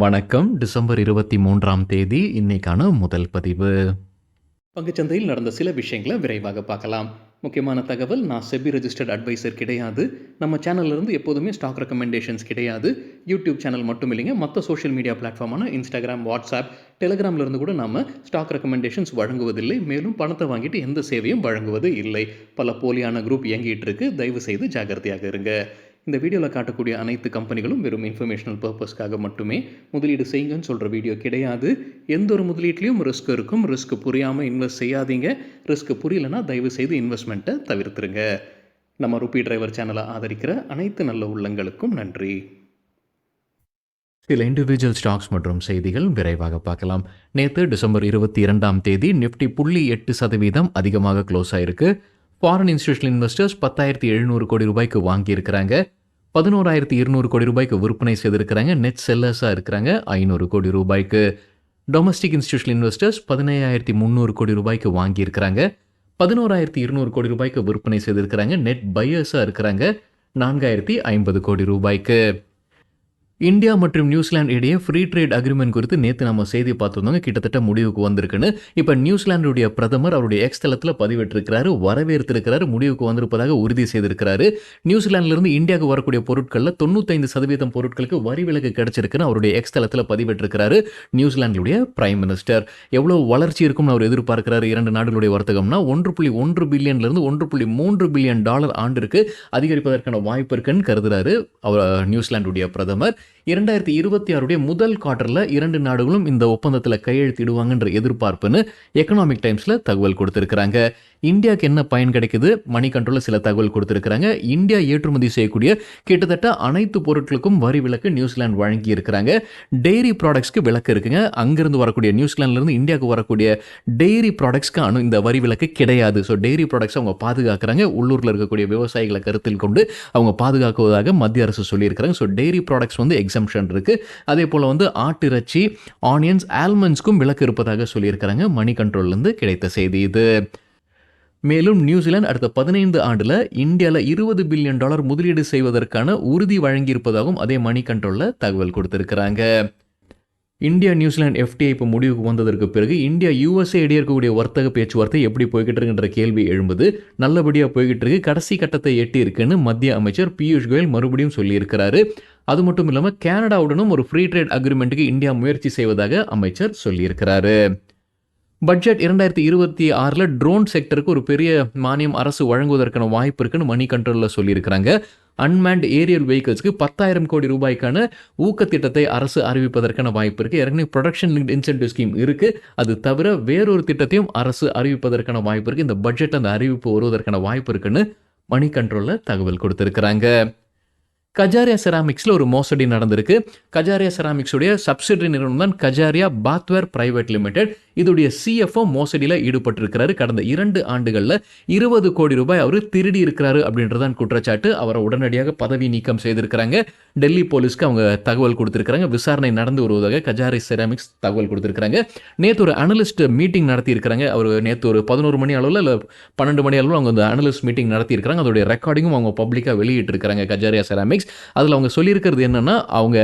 வணக்கம். டிசம்பர் 23ஆம் தேதி இன்னைக்கான முதல் பதிவு. பங்குச்சந்தையில் நடந்த சில விஷயங்களை விரைவாக பார்க்கலாம். முக்கியமான தகவல், நான் செபி ரெஜிஸ்டர்ட் அட்வைசர் கிடையாது. நம்ம சேனல்ல இருந்து எப்போதுமே ஸ்டாக் ரெக்கமெண்டேஷன்ஸ் கிடையாது. யூடியூப் சேனல் மட்டும் இல்லைங்க, மற்ற சோஷியல் மீடியா பிளாட்ஃபார்மான இன்ஸ்டாகிராம், வாட்ஸ்அப், டெலிகிராம்ல இருந்து கூட நாம ஸ்டாக் ரெக்கமெண்டேஷன்ஸ் வழங்குவதில்லை. மேலும் பணத்தை வாங்கிட்டு எந்த சேவையும் வழங்குவது இல்லை. பல போலியான குரூப் இயங்கிட்டு இருக்கு. தயவு செய்து ஜாகிரதையாக இருங்க. இந்த வீடியோவில் காட்டக்கூடிய அனைத்து கம்பெனிகளும் வெறும் இன்ஃபர்மேஷனல் பர்பஸ்க்காக மட்டுமே முதலீடு செய்யுங்கன்னு சொல்கிற வீடியோ கிடையாது. எந்த ஒரு முதலீட்லையும் ரிஸ்க் இருக்கும். ரிஸ்க் புரியாமல் இன்வெஸ்ட் செய்யாதீங்க. ரிஸ்க் புரியலனா தயவு செய்து இன்வெஸ்ட்மெண்ட்டை தவிர்த்துருங்க. நம்ம ருபி டிரைவர் சேனலை ஆதரிக்கிற அனைத்து நல்ல உள்ளங்களுக்கும் நன்றி. சில இண்டிவிஜுவல் ஸ்டாக்ஸ் மற்றும் செய்திகள் விரைவாக பார்க்கலாம். நேற்று டிசம்பர் 22ஆம் தேதி நிஃப்டி 0.8% அதிகமாக க்ளோஸ் ஆயிருக்கு. ஃபாரின் இன்ஸ்டிடியூஷனல் இன்வெஸ்டர்ஸ் 10,700 கோடி ரூபாய்க்கு வாங்கியிருக்கிறாங்க. 11,200 கோடி ரூபாய்க்கு விற்பனை செய்திருக்கிறாங்க. நெட் செல்லர்ஸாக இருக்கிறாங்க 500 கோடி ரூபாய்க்கு. டொமஸ்டிக் இன்ஸ்டிடியூஷனல் இன்வெஸ்டர்ஸ் 15,300 கோடி ரூபாய்க்கு வாங்கியிருக்கிறாங்க. 11,200 கோடி ரூபாய்க்கு விற்பனை செய்திருக்கிறாங்க. நெட் பையர்ஸாக இருக்கிறாங்க 4,050 கோடி ரூபாய்க்கு. இந்தியா மற்றும் நியூசிலாந்து இடையே ஃப்ரீ ட்ரேட் அக்ரிமெண்ட் குறித்து நேற்று நம்ம செய்தி பார்த்துருந்தோங்க. கிட்டத்தட்ட முடிவுக்கு வந்திருக்குன்னு. இப்போ நியூசிலாந்துடைய பிரதமர் அவருடைய எக்ஸ் தளத்தில் பதிவிட்டிருக்கிறாரு, வரவேற்றிருக்கிறாரு, முடிவுக்கு வந்திருப்பதாக உறுதி செய்திருக்கிறாரு. நியூசிலாந்துலேருந்து இந்தியாவுக்கு வரக்கூடிய பொருட்களில் 95% பொருட்களுக்கு வரி விலக்கு கிடைச்சிருக்குன்னு அவருடைய எக்ஸ் தளத்தில் பதிவிட்டிருக்கிறாரு நியூசிலாந்துடைய பிரைம் மினிஸ்டர். எவ்வளோ வளர்ச்சி இருக்கும்னு அவர் எதிர்பார்க்கிறாரு. இரண்டு நாடுகளுடைய வர்த்தகம்னா $1.1 பில்லியன்லேருந்து $1.3 பில்லியன் ஆண்டிற்கு அதிகரிப்பதற்கான வாய்ப்பு இருக்குன்னு கருதுறாரு அவர் நியூசிலாந்துடைய பிரதமர். 2026 முதல் குவார்ட்டரில் இரண்டு நாடுகளும் இந்த ஒப்பந்தத்தில் கையெழுத்திடுவாங்கன்ற எதிர்பார்ப்புன்னு எக்கனாமிக் டைம்ஸில் தகவல் கொடுத்திருக்கிறாங்க. இந்தியாவுக்கு என்ன பயன் கிடைக்குது, மணி கண்ட்ரோலில் சில தகவல் கொடுத்திருக்கிறாங்க. இந்தியா ஏற்றுமதி செய்யக்கூடிய கிட்டத்தட்ட அனைத்து பொருட்களுக்கும் வரி விலக்கு நியூசிலாந்து வழங்கி இருக்கிறாங்க. டெய்ரி ப்ராடக்ட்ஸ்க்கு விலக்கு இருக்குங்க. அங்கிருந்து வரக்கூடிய நியூசிலாந்துலேருந்து இந்தியாவுக்கு வரக்கூடிய டெய்ரி ப்ராடக்ட்ஸ்க்கு இந்த வரி விலக்கு கிடையாது. ஸோ டெய்ரி ப்ராடக்ட்ஸ் அவங்க பாதுகாக்கிறாங்க. உள்ளூரில் இருக்கக்கூடிய விவசாயிகளை கருத்தில் கொண்டு அவங்க பாதுகாக்குவதாக மத்திய அரசு சொல்லியிருக்கிறாங்க. ஸோ டெய்ரி ப்ராடக்ட்ஸ் எக்ஸம்ஷன் இருக்கு. அதே போல ஆட்டிறைச்சி, ஆனியன்ஸ், ஆல்மண்ட்ஸ்க்கும் விலக்கு இருப்பதாக சொல்லியிருக்கிறாங்க. மணி கண்ட்ரோல்லேருந்து கிடைத்த செய்தி இது. மேலும் நியூசிலாந்து அடுத்த 15 ஆண்டுல இந்தியாவில் $20 பில்லியன் முதலீடு செய்வதற்கான உறுதி வழங்கியிருப்பதாகவும் அதே மணி கண்ட்ரோலில் தகவல் கொடுத்திருக்கிறாங்க. இந்தியா நியூசிலாந்து எஃப்டிஐ இப்போ முடிவுக்கு வந்ததற்கு பிறகு இந்தியா யூஎஸ்ஏ இடையே இருக்கக்கூடிய வர்த்தக பேச்சுவார்த்தை எப்படி போய்கிட்டு இருக்குன்ற கேள்வி எழும்புது. நல்லபடியாக போய்கிட்டு இருக்கு, கடைசி கட்டத்தை எட்டி இருக்குன்னு மத்திய அமைச்சர் பியூஷ் கோயல் மறுபடியும் சொல்லியிருக்கிறாரு. அது மட்டும் இல்லாமல் கனடாவுடனும் ஒரு ஃப்ரீ ட்ரேட் அக்ரிமெண்ட்டுக்கு இந்தியா முயற்சி செய்வதாக அமைச்சர் சொல்லியிருக்கிறாரு. பட்ஜெட் 2026 ட்ரோன் செக்டருக்கு ஒரு பெரிய மானியம் அரசு வழங்குவதற்கான வாய்ப்பு இருக்குன்னு மணி கண்ட்ரோலில் சொல்லியிருக்கிறாங்க. அன்மேண்ட் ஏரியல் வெஹிக்கிள்ஸ்க்கு 10,000 கோடி ரூபாய்க்கான ஊக்கத்திட்டத்தை அரசு அறிவிப்பதற்கான வாய்ப்பு இருக்குது. ஏற்கனவே ப்ரொடக்ஷன் லிங்க்ட் இன்சென்டிவ் ஸ்கீம் இருக்குது. அது தவிர வேறொரு திட்டத்தையும் அரசு அறிவிப்பதற்கான வாய்ப்பு இருக்குது. இந்த பட்ஜெட் அந்த அறிவிப்பு வருவதற்கான வாய்ப்பு இருக்குன்னு மணி கண்ட்ரோலில் தகவல் கொடுத்துருக்குறாங்க. கஜாரியா செராமிக்ஸில் ஒரு மோசடி நடந்திருக்கு. கஜாரியா செராமிக்ஸுடைய சப்சிடரி நிறுவனம் தான் கஜாரியா பாத்வேர் பிரைவேட் லிமிடெட். இதோடைய சிஎஃப்ஓ மோசடியில் ஈடுபட்டிருக்கிறாரு. கடந்த 2 ஆண்டுகளில் 20 கோடி ரூபாய் அவர் திருடி இருக்கிறாரு அப்படின்றதான் குற்றச்சாட்டு. அவரை உடனடியாக பதவி நீக்கம் செய்திருக்கிறாங்க. டெல்லி போலீஸ்க்கு அவங்க தகவல் கொடுத்திருக்கிறாங்க. விசாரணை நடந்து வருவதாக கஜாரியா செராமிக்ஸ் தகவல் கொடுத்திருக்கிறாங்க. நேற்று ஒரு அனலிஸ்ட் மீட்டிங் நடத்தியிருக்கிறாங்க. அவர் நேற்று ஒரு 11 மணி அளவில் இல்லை 12 மணி அளவில் அவங்க அந்த அனலிஸ்ட் மீட்டிங் நடத்தியிருக்கிறாங்க. அதோடைய ரெக்கார்டிங்கும் அவங்க பப்ளிக்காக வெளியிட்டிருக்கிறாங்க கஜாரியா செராமிக்ஸ். அதில் அவங்க சொல்லியிருக்கிறது என்னன்னா, அவங்க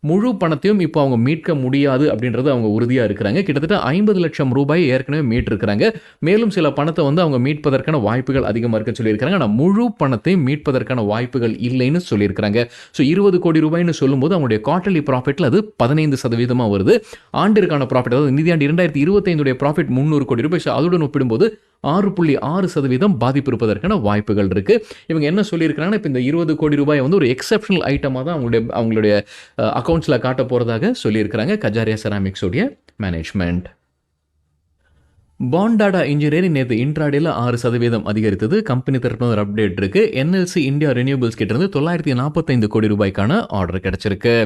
முழு பணத்தையும் இப்போ அவங்க மீட்க முடியாது அப்படின்றது அவங்க உறுதியாக இருக்கிறாங்க. கிட்டத்தட்ட 50 லட்சம் ரூபாய் ஏற்கனவே மீட்டிருக்கிறாங்க. மேலும் சில பணத்தை அவங்க மீட்பதற்கான வாய்ப்புகள் அதிகமாக இருக்குன்னு சொல்லியிருக்கிறாங்க. ஆனால் முழு பணத்தையும் மீட்பதற்கான வாய்ப்புகள் இல்லைன்னு சொல்லியிருக்கிறாங்க. ஸோ 20 கோடி ரூபாய்னு சொல்லும்போது அவங்களுடைய குவார்டர்லி ப்ராஃபிட்டில் அது 15% வருது. ஆண்டிற்கான ப்ராஃபிட், அதாவது நிதியாண்டு 2025 ப்ராஃபிட் 300 கோடி ரூபாய். அதுடன் ஒப்பிடும்போது 6.6% பாதிப்பு இருப்பதற்கான வாய்ப்புகள் இருக்கு. இவங்க என்ன சொல்லியிருக்கிறாங்கன்னா, இப்போ இந்த 20 கோடி ரூபாய் ஒரு எக்ஸப்ஷனல் ஐட்டமாக தான் அவங்களுடைய அக்கௌண்ட்ஸில் காட்ட போகிறதாக சொல்லியிருக்கிறாங்க கஜாரியா செராமிக்ஸோடைய மேனேஜ்மெண்ட். பாண்டாடா இன்ஜினியரிங் நேற்று இன்ட்ராடேல 6% அதிகரித்தது. கம்பெனி தரப்பில் ஒரு அப்டேட் இருக்கு. என்எல்சி இந்தியா ரினியூபிள்ஸ் கிட்ட இருந்து 945 கோடி ரூபாய்க்கான ஆர்டர் கிடைச்சிருக்கு.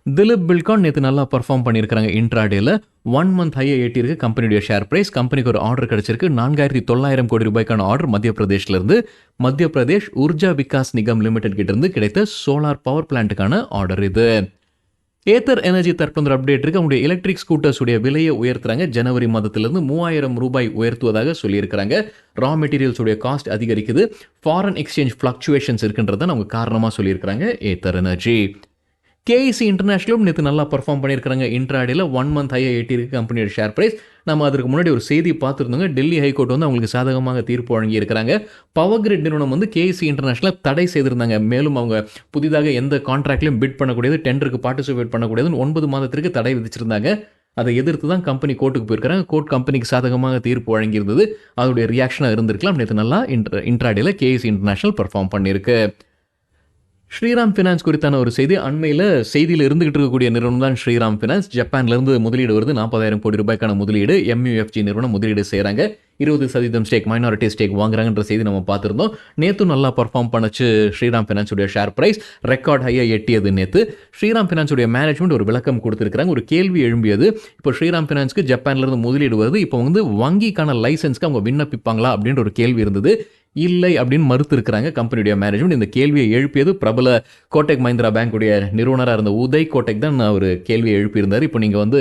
திலீப் பில்கான் நேற்று நல்லா பர்ஃபார்ம் பண்ணியிருக்காங்க. இன்ட்ராடேல 1 மந்த் ஹையை எட்டியிருக்கு கம்பெனியுடைய ஷேர் பிரைஸ். கம்பெனிக்கு ஒரு ஆர்டர் கிடைச்சிருக்கு. 4,900 கோடி ரூபாய்க்கான ஆர்டர் மத்திய பிரதேஷ்லேருந்து. மத்திய பிரதேஷ் உர்ஜா விகாஸ் நிகம் லிமிடெட் கிட்ட இருந்து கிடைத்த சோலார் பவர் பிளான்ட்டுக்கான ஆர்டர் இது. ஏத்தர் எனர்ஜி தரப்பு அப்டேட் இருக்கு. அவங்களுடைய எலக்ட்ரிக் ஸ்கூட்டர்ஸ் உடைய விலையை உயர்த்துறாங்க. ஜனவரி மாதத்திலிருந்து 3,000 ரூபாய் உயர்த்துவதாக சொல்லியிருக்கிறாங்க. ரா மெட்டீரியல்ஸ் உடைய காஸ்ட் அதிகரிக்குது. ஃபாரின் எக்ஸ்சேஞ்ச் ஃபிளக்சுவேஷன்ஸ் இருக்குன்றத அவங்க காரணமாக சொல்லியிருக்கிறாங்க ஏத்தர் எனர்ஜி. கேஇசி இன்டர்நேஷனலும் நேற்று நல்லா பர்ஃபார்ம் பண்ணியிருக்காங்க. இன்ட்ராடேல 1 மந்த் ஹையை எட்டியிருக்கு கம்பெனியோட ஷேர் பிரைஸ். நம்ம அதற்கு முன்னாடி ஒரு செய்தி பார்த்துருந்தோங்க. டெல்லி ஹைகோர்ட் வந்து அவங்களுக்கு சாதகமாக தீர்ப்பு வழங்கியிருக்கிறாங்க. பவர் கிரிட் நிறுவனம் வந்து கேஇசி இன்டர்நேஷனலை தடை செய்திருந்தாங்க. மேலும் அவங்க புதிதாக எந்த கான்ட்ராக்ட்லையும் பிட் பண்ணக்கூடியது, டெண்டருக்கு பார்ட்டிசிபேட் பண்ணக்கூடியதுன்னு 9 மாதத்திற்கு தடை விதிச்சிருந்தாங்க. அதை எதிர்த்து தான் கம்பெனி கோர்ட்டுக்கு போயிருக்காங்க. கோர்ட் கம்பெனிக்கு சாதகமாக தீர்ப்பு வழங்கியிருந்தது. அதோடைய ரியாக்ஷனாக இருந்திருக்கலாம். நேற்று நல்லா இன்ட்ராடேல கேஇசி இன்டர்நேஷனல் பர்ஃபார்ம் பண்ணியிருக்கு. ஸ்ரீராம் ஃபினான்ஸ் குறித்தான ஒரு செய்தி. அண்மையில் செய்தியில் இருந்துகிட்டு இருக்கக்கூடிய நிறுவனம் தான் ஸ்ரீராம் ஃபினான்ஸ். ஜப்பான்லேருந்து முதலீடு வருது. 40,000 கோடி ரூபாய்க்கான முதலீடு. MUFG நிறுவனம் முதலீடு செய்கிறாங்க. 20% ஸ்டேக், மைனாரிட்டி ஸ்டேக் வாங்குறாங்கன்ற செய்தி நம்ம பார்த்துருந்தோம். நேற்று நல்லா பர்ஃபார்ம் பண்ணுச்சு ஸ்ரீராம் ஃபினான்ஸுடைய ஷேர் பிரைஸ். ரெக்கார்ட் ஹையை எட்டியது நேற்று. ஸ்ரீராம் ஃபினான்ஸுடைய மேனேஜ்மெண்ட் ஒரு விளக்கம் கொடுத்துருக்காங்க. ஒரு கேள்வி எழும்பியது. இப்போ ஸ்ரீராம் ஃபினான்ஸ்க்கு ஜப்பான்லேருந்து முதலீடு வருது. இப்போ வந்து வங்கிக்கான லைசன்ஸ்க்கு அவங்க விண்ணப்பிப்பாங்களா அப்படின்ற ஒரு கேள்வி இருந்தது. இல்லை அப்படின்னு மறுத்திருக்கிறாங்க கம்பெனியுடைய மேனேஜ்மெண்ட். இந்த கேள்வியை எழுப்பியது பிரபல கோட்டக் மஹிந்திரா பேங்குடைய நிறுவனராக இருந்த உதய் கோட்டக் தான் ஒரு கேள்வியை எழுப்பியிருந்தார். இப்போ நீங்கள் வந்து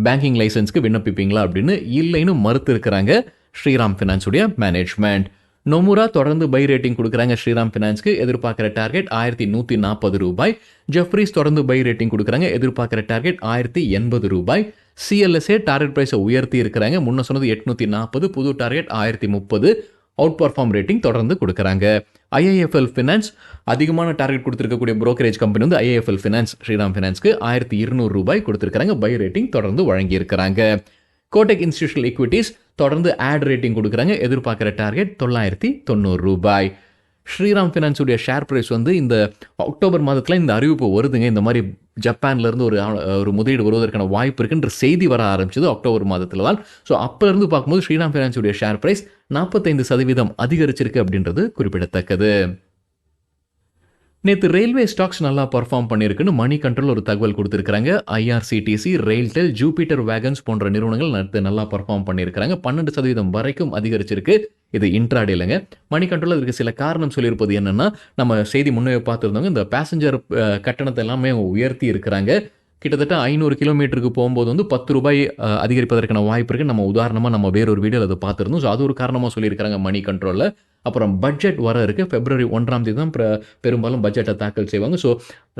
பேங்கிங் லைசன்ஸ்க்கு விண்ணப்பிப்பீங்களா அப்படின்னு இல்லைன்னு மறுத்திருக்கிறாங்க ஸ்ரீராம் ஃபினான்ஸுடைய மேனேஜ்மெண்ட். நொமுரா தொடர்ந்து பை ரேட்டிங் கொடுக்குறாங்க ஸ்ரீராம் ஃபினான்ஸ்க்கு. எதிர்பார்க்குற டார்கெட் 1140 ரூபாய். ஜெஃப்ரீஸ் தொடர்ந்து பை ரேட்டிங் கொடுக்குறாங்க. எதிர்பார்க்குற டார்கெட் 1080 ரூபாய். CLSA டார்கெட் ப்ரைஸை உயர்த்தி இருக்கிறாங்க. முன்ன சொன்னது 840, புது டார்கெட் 1030. அவுட் பர்ஃபார்ம் ரேட்டிங் தொடர்ந்து கொடுக்குறாங்க. IIFL ஃபினான்ஸ் அதிகமான டார்கெட் கொடுத்துருக்கக்கூடிய brokerage கம்பெனி வந்து IIFL ஃபினான்ஸ் ஸ்ரீராம் ஃபினான்ஸ்க்கு 1200 ரூபாய் கொடுத்துருக்காங்க. பை ரேட்டிங் தொடர்ந்து வழங்கியிருக்கிறாங்க. கோட்டக் இன்ஸ்டிடியூஷனல் ஈக்விட்டிஸ் தொடர்ந்து ஆட் ரேட்டிங் கொடுக்குறாங்க. எதிர்பார்க்குற டார்கெட் 990 ரூபாய். ஸ்ரீராம் ஃபினான்ஸுடைய ஷேர் ப்ரைஸ் வந்து இந்த அக்டோபர் மாதத்தில் இந்த அறிவிப்பு வருதுங்க. இந்த மாதிரி ஜப்பான்லேருந்து ஒரு முதலீடு வருவதற்கான வாய்ப்பு இருக்குன்ற செய்தி வர ஆரம்பிச்சது அக்டோபர் மாதத்தில் தான். ஸோ அப்போலேருந்து பார்க்கும்போது ஸ்ரீராம் ஃபினான்ஸுடைய ஷேர் ப்ரைஸ் 45% அதிகரிச்சிருக்கு அப்படின்றது குறிப்பிடத்தக்கது. நேற்று ரயில்வே ஸ்டாக்ஸ் நல்லா பர்ஃபார்ம் பண்ணியிருக்குன்னு மணி கண்ட்ரோல் ஒரு தகவல் கொடுத்துருக்காங்க. IRCTC, ரெயில்டெல், ஜூபிட்டர் வேகன்ஸ் போன்ற நிறுவனங்கள் நேற்று நல்லா பர்ஃபார்ம் பண்ணியிருக்காங்க. 12% வரைக்கும் அதிகரிச்சிருக்கு. இது இன்ட்ராடேலங்க. மணி கண்ட்ரோல் அதுக்கு சில காரணம் சொல்லியிருப்பது என்னென்னா, நம்ம செய்தி முன்னே பார்த்துருந்தோங்க, இந்த பேசஞ்சர் கட்டணத்தை எல்லாமே உயர்த்தி இருக்கிறாங்க. கிட்டத்தட்ட 500 கிலோமீட்டருக்கு போகும்போது வந்து 10 ரூபாய் அதிகரிப்பதற்கான வாய்ப்பு இருக்குது. நம்ம உதாரணமாக நம்ம வேறொரு வீடியோவில் அதை பார்த்துருந்தோம். ஸோ அது ஒரு காரணமாக சொல்லியிருக்கிறாங்க மணி கண்ட்ரோலில். அப்புறம் பட்ஜெட் வர இருக்குது. February 1ஆம் தேதி தான் பெரும்பாலும் பட்ஜெட்டை தாக்கல் செய்வாங்க. ஸோ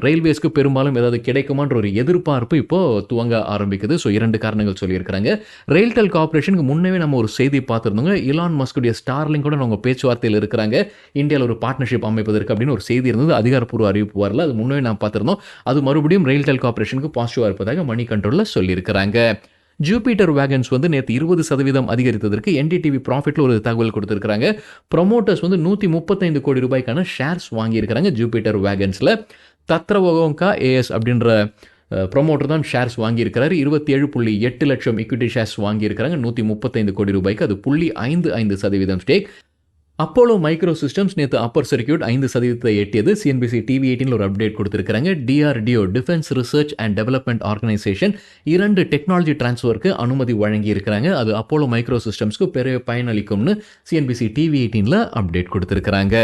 ரயில்வேஸ்க்கு பெரும்பாலும் ஏதாவது கிடைக்குமான்ற ஒரு எதிர்பார்ப்பு இப்போது துவங்க ஆரம்பிக்குது. ஸோ 2 காரணங்கள் சொல்லியிருக்கிறாங்க. ரெயில்டெல் கார்பரேஷனுக்கு முன்னே நம்ம ஒரு செய்தி பார்த்துருந்தோங்க. இலான் மஸ்குடைய ஸ்டார்லிங்க் கூட அவங்க பேச்சுவார்த்தையில் இருக்கிறாங்க. இந்தியாவில் ஒரு பார்ட்னர்ஷிப் அமைப்பதற்கு அப்படின்னு ஒரு செய்தி இருந்தது. அதிகாரப்பூர்வ அறிவிப்பு வரல. அது முன்னே நான் பார்த்துருந்தோம். அது மறுபடியும் ரெயில்டெல் கார்பரேஷனுக்கு பாசிட்டிவாக இருப்பதாக மணி கண்ட்ரோலில் சொல்லியிருக்கிறாங்க. ஜூபிட்டர் வேகன்ஸ் வந்து நேற்று 20% அதிகரித்ததற்கு NDTV ப்ராஃபிட்டில் ஒரு தகவல் கொடுத்துருக்காங்க. ப்ரொமோட்டர்ஸ் வந்து 135 கோடி ரூபாய்க்கான ஷேர்ஸ் வாங்கியிருக்கிறாங்க ஜூபிட்டர் வேகன்ஸில். தத்ரவகோங்கா AS அப்படின்ற ப்ரொமோட்டர் தான் ஷேர்ஸ் வாங்கியிருக்கிறாரு. 27.8 லட்சம் இக்விட்டி ஷேர்ஸ் வாங்கியிருக்கிறாங்க 135 கோடி ரூபாய்க்கு. அது 0.55% ஸ்டேக். அப்போலோ மைக்ரோ சிஸ்டம்ஸ் நேற்று அப்பர் சர்க்கியூட் 5% எட்டியது. CNBC TV 18 ஒரு அப்டேட் கொடுத்துருக்காங்க. DRDO, defence research and development organisation 2 technology டிரான்ஸ்ஃபருக்கு அனுமதி வழங்கியிருக்கிறாங்க. அது அப்போலோ மைக்ரோ சிஸ்டம்ஸ்க்கு பெரிய பயனளிக்கும்னு CNBC TV 18 அப்டேட் கொடுத்துருக்காங்க.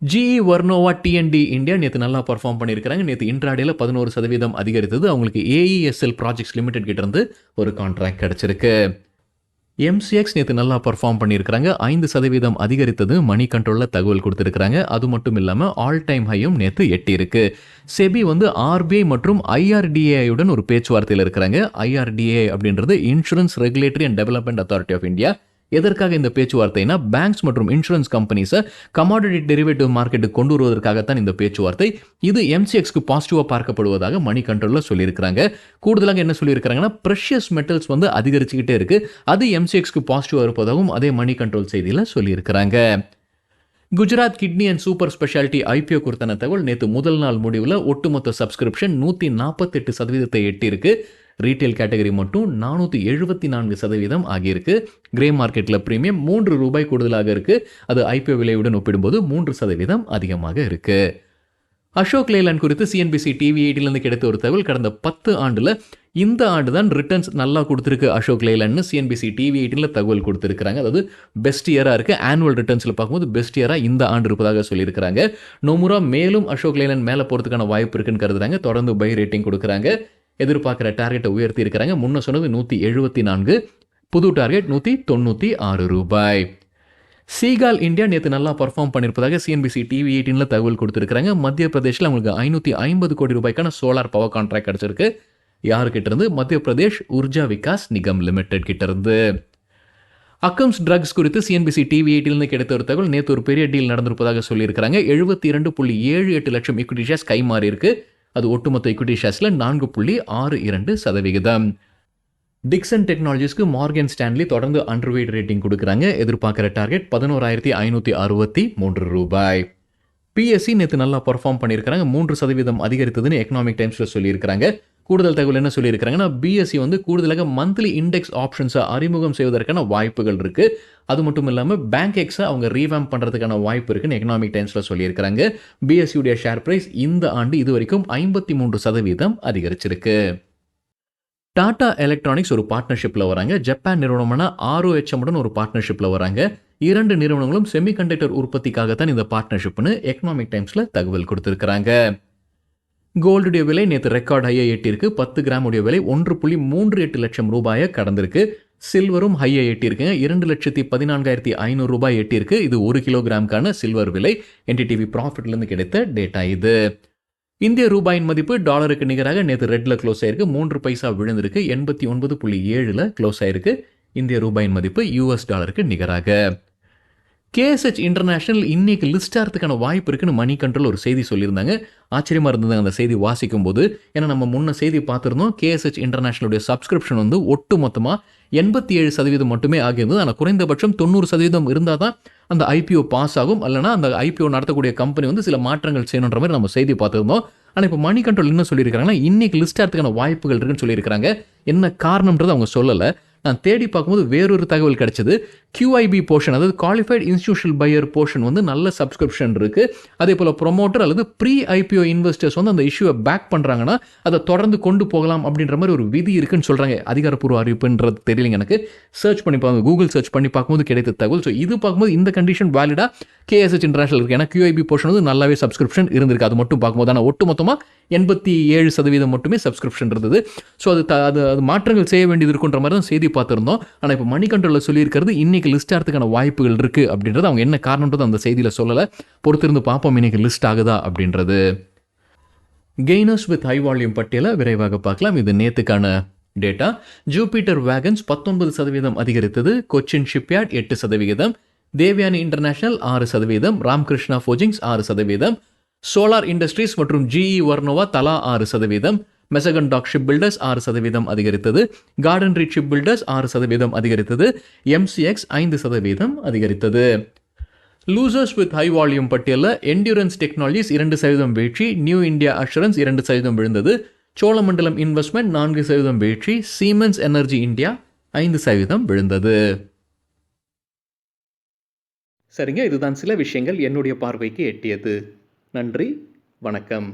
GE வர்னோவா TND இந்தியா நேற்று நல்லா பர்ஃபார்ம் பண்ணியிருக்கிறாங்க. நேற்று இன்ட்ராடேல 11% அதிகரித்தது. அவங்களுக்கு AESL ப்ராஜெக்ட்ஸ் லிமிடெட் கிட்டேருந்து ஒரு கான்ட்ராக்ட் கிடச்சிருக்கு. MCX நேற்று நல்லா பர்ஃபார்ம் பண்ணியிருக்கிறாங்க. 5% அதிகரித்தது மணி கண்ட்ரோலில் தகவல் கொடுத்துருக்காங்க. அது மட்டும் இல்லாமல் ஆல் டைம் ஹையும் நேற்று எட்டியிருக்கு. செபி வந்து RBI மற்றும் IRDAயுடன் ஒரு பேச்சுவார்த்தையில் இருக்கிறாங்க. IRDA அப்படின்றது insurance regulatory and development authority of India. எதற்காக இந்த பேச்சுவார்த்தைனா, பேங்க்ஸ் மற்றும் இன்சூரன்ஸ் கம்பெனிஸை கமாடிட்டி டெரிவேட்டிவ் மார்க்கெட்டுக்கு கொண்டு வருவதற்காகத்தான் இந்த பேச்சுவார்த்தை. இது MCXக்கு பாசிட்டிவாக பார்க்கப்படுவதாக மணி கண்ட்ரோலில் சொல்லியிருக்கிறாங்க. கூடுதலாக என்ன சொல்லியிருக்கிறாங்கன்னா, ப்ரெஷியஸ் மெட்டல்ஸ் வந்து அதிகரிச்சுக்கிட்டே இருக்கு. அது MCXக்கு பாசிட்டிவாக இருப்பதாகவும் அதே மணி கண்ட்ரோல் செய்தியில் சொல்லியிருக்கிறாங்க. Gujarat kidney and super speciality IPO குறித்தான தகவல். நேற்று முதல் நாள் முடிவில் ஒட்டுமொத்த சப்ஸ்கிரிப்ஷன் 148% எட்டியிருக்கு. ரீட்டைல் கேட்டகரி மட்டும் 474% ஆகியிருக்கு. கிரே மார்க்கெட்டில் ப்ரீமியம் 3 ரூபாய் கூடுதலாக இருக்குது. அது IPO விலையுடன் ஒப்பிடும்போது 3% அதிகமாக இருக்குது. அசோக் லேலண்ட் குறித்து CNBC TV 18 கிடைத்த ஒரு தகவல். கடந்த 10 ஆண்டில் இந்த ஆண்டு தான் ரிட்டர்ன்ஸ் நல்லா கொடுத்துருக்கு அசோக் லேலண்ட்னு CNBC TV 18 தகவல் கொடுத்துருக்காங்க. அதாவது பெஸ்ட் இயராக இருக்குது. ஆனுவல் ரிட்டர்ன்ஸில் பார்க்கும்போது பெஸ்ட் இயராக இந்த ஆண்டு இருப்பதாக சொல்லியிருக்கிறாங்க. நொமுரா மேலும் அசோக் லேலண்ட் மேலே போகிறதுக்கான வாய்ப்பு இருக்குன்னு கருதுறாங்க. தொடர்ந்து பை ரேட்டிங் கொடுக்குறாங்க. எதிர்பார்க்குற டார்கெட்டை உயர்த்தி இருக்கிறாங்க. முன்ன சொன்னது 174, புது டார்கெட் 196 ரூபாய். சீகால் இந்தியா நேற்று நல்லா பர்ஃபார்ம் பண்ணியிருப்பதாக சிஎன்பிசி டிவி 18ல தகவல் கொடுத்துருக்காங்க. மத்திய பிரதேசில் அவங்களுக்கு 550 கோடி ரூபாய்க்கான சோலார் பவர் கான்ட்ராக்ட் கிடைச்சிருக்கு. யாருக்கிட்ட இருந்து? மத்திய பிரதேஷ் உர்ஜா விகாஸ் நிகம் லிமிடெட் கிட்ட இருந்து. அக்கம்ஸ் ட்ரக்ஸ் குறித்து சிஎன்பிசி டிவி 18ல கிடைத்த ஒரு தகவல், நேற்று ஒரு பெரிய டீல் நடந்திருப்பதாக சொல்லியிருக்காங்க. 72.78 லட்சம் ஈக்விட்டி ஷேர்ஸ் கைமாறி இருக்கு. அது ஒட்டுமொத்த ஈக்விட்டி ஷேர்ஸ்ல 4.62%. டிக்சன் டெக்னாலஜிஸ்க்கு மார்கன் ஸ்டான்லி தொடர்ந்து அண்டர்வெயிட் ரேட்டிங் கொடுக்குறாங்க. எதிர்பார்க்குற டார்கெட் 11,563 ரூபாய். பிஎஸ்சி நேற்று நல்லா பர்ஃபார்ம் பண்ணியிருக்காங்க. 3% அதிகரித்ததுன்னு எக்கனாமிக் டைம்ஸில் சொல்லியிருக்காங்க. கூடுதல் தகவல் என்ன சொல்லியிருக்காங்கன்னா, பிஎஸ்சி வந்து கூடுதலாக மந்த்லி இண்டெக்ஸ் ஆப்ஷன்ஸை அறிமுகம் செய்வதற்கான வாய்ப்புகள் இருக்குது. அது மட்டும் இல்லாமல் பேங்க் எக்ஸை அவங்க ரீவேம் பண்ணுறதுக்கான வாய்ப்பு இருக்குன்னு எக்கனாமிக் டைம்ஸில் சொல்லியிருக்காங்க. பிஎஸ்சியுடைய ஷேர் பிரைஸ் இந்த ஆண்டு இது வரைக்கும் 53% அதிகரிச்சிருக்கு. டாடா எலக்ட்ரானிக்ஸ் ஒரு பார்ட்னர்ஷிப்பில் வராங்க. ஜப்பான் நிறுவனமான ROHM உடன் ஒரு பார்ட்னர்ஷிப்பில் வராங்க. 2 நிறுவனங்களும் செமிகண்டக்டர் உற்பத்திக்காகத்தான் இந்த பார்ட்னர்ஷிப்னு எக்கனாமிக் டைம்ஸில் தகவல் கொடுத்துருக்காங்க. கோல்டுடைய விலை நேற்று ரெக்கார்ட் ஹையை எட்டியிருக்கு. 10 கிராமுடைய விலை 1.38 லட்சம் ரூபாயை கடந்திருக்கு. சில்வரும் ஹையை எட்டியிருக்குங்க. 2,14,500 ரூபாய் எட்டியிருக்கு. இது 1 கிலோகிராமுக்கான சில்வர் விலை. என்டிடிவி ப்ராஃபிட்லேருந்து கிடைத்த டேட்டா இது. இந்திய ரூபாயின் மதிப்பு டாலருக்கு நிகராக நேற்று ரெட்டில் க்ளோஸ் ஆயிருக்கு. 3 பைசா விழுந்திருக்கு. 89.7 க்ளோஸ் ஆயிருக்கு. இந்திய ரூபாயின் மதிப்பு US டாலருக்கு நிகராக. KSH இன்டர்நேஷனல் இன்னைக்கு லிஸ்ட் ஆகிறதுக்கான வாய்ப்பு இருக்குன்னு மணி கண்ட்ரோல் ஒரு செய்தி சொல்லியிருந்தாங்க. ஆச்சரியமாக இருந்தது அந்த செய்தி வாசிக்கும் போது. ஏன்னா நம்ம முன்ன செய்தி பார்த்துருந்தோம். KSH இன்டர்நேஷனலுடைய சப்ஸ்கிரிப்ஷன் வந்து ஒட்டு மொத்தமாக 87% மட்டுமே ஆகியிருந்தது. ஆனால் குறைந்தபட்சம் 90% இருந்தால் தான் அந்த IPO பாஸ் ஆகும். இல்லைனா அந்த IPO நடத்தக்கூடிய கம்பெனி வந்து சில மாற்றங்கள் செய்யணுன்ற மாதிரி நம்ம செய்தி பார்த்துருந்தோம். ஆனால் இப்போ மணி கண்ட்ரோல் என்ன சொல்லியிருக்காங்கன்னா, இன்னைக்கு லிஸ்ட் ஆகிறதுக்கான வாய்ப்புகள் இருக்குன்னு சொல்லியிருக்காங்க. என்ன காரணம்ன்றது அவங்க சொல்லலை. நான் தேடி பார்க்கும்போது வேறொரு தகவல் கிடைச்சது. QIB போர்ஷன், அதாவது குவாலிஃபைட் இன்ஸ்டிடியூஷனல் பையர் போர்ஷன் வந்து நல்ல சப்ஸ்கிரிப்ஷன் இருக்குது. அதே போல் ப்ரொமோட்டர் அல்லது ப்ரீ IPO இன்வெஸ்டர்ஸ் வந்து அந்த இஷ்யூவை பேக் பண்ணுறாங்கன்னா அதை தொடர்ந்து கொண்டு போகலாம் அப்படின்ற மாதிரி ஒரு விதி இருக்குன்னு சொல்கிறாங்க. அதிகாரப்பூர்வ அறிவிப்புன்றது தெரியலைங்க எனக்கு. சர்ச் பண்ணி பார்க்க, கூகுள் சர்ச் பண்ணி பார்க்கும்போது கிடைத்த தகவல். ஸோ இது பார்க்கும்போது இந்த கண்டிஷன் வேலிடாக KSH இன்டர்நேஷனல் இருக்குது. ஏன்னா QIB போர்ஷன் வந்து நல்லாவே சப்ஸ்கிரிப்ஷன் இருந்திருக்கு. அது மட்டும் பார்க்கும்போது ஆனால் ஒட்டு மொத்தமாக 87% மட்டுமே சப்ஸ்கிரிப்ஷன் இருந்தது. ஸோ அது மாற்றங்கள் செய்ய வேண்டியது இருக்குன்ற மாதிரி தான் செய்தி பார்த்துருந்தோம். ஆனால் இப்போ மணி கண்ட்ரோலில் சொல்லியிருக்கிறது இன்னைக்கு லிஸ்ட் ஆகிறதுக்கான வாய்ப்புகள் இருக்குது அப்படின்றது. அவங்க என்ன காரணன்றது அந்த செய்தியில் சொல்லலை. பொறுத்திருந்து பார்ப்போம் இன்னைக்கு லிஸ்ட் ஆகுதா அப்படின்றது. கெய்னர்ஸ் வித் ஹை வால்யூம் பட்டியலை விரைவாக பார்க்கலாம். இது நேற்றுக்கான டேட்டா. ஜூபிட்டர் வேகன்ஸ் 19% அதிகரித்தது. Cochin shipyard 8%, Devyani international 6%, Ramkrishna forgings 6%, solar industries மற்றும் GE வர்னோவா தலா 6%, மெசகன் டாக் ஷிப் பில்டர்ஸ் 6% அதிகரித்தது. கார்டன் ரீட் ஷிப் பில்டர்ஸ் 6% அதிகரித்தது. MCX 5% அதிகரித்தது. லூசர்ஸ் வித் ஹை வால்யூம் பட்டியலில் என்டியூரன்ஸ் டெக்னாலஜிஸ் 2% வீழ்ச்சி, நியூ இந்தியா அஷூரன்ஸ் 2% விழுந்தது. சோழமண்டலம் இன்வெஸ்ட்மெண்ட் 4% வீழ்ச்சி, சீமென்ஸ் எனர்ஜி இந்தியா 5% விழுந்தது. சரிங்க, இதுதான் சில விஷயங்கள் என்னுடைய பார்வைக்கு எட்டியது. நன்றி, வணக்கம்.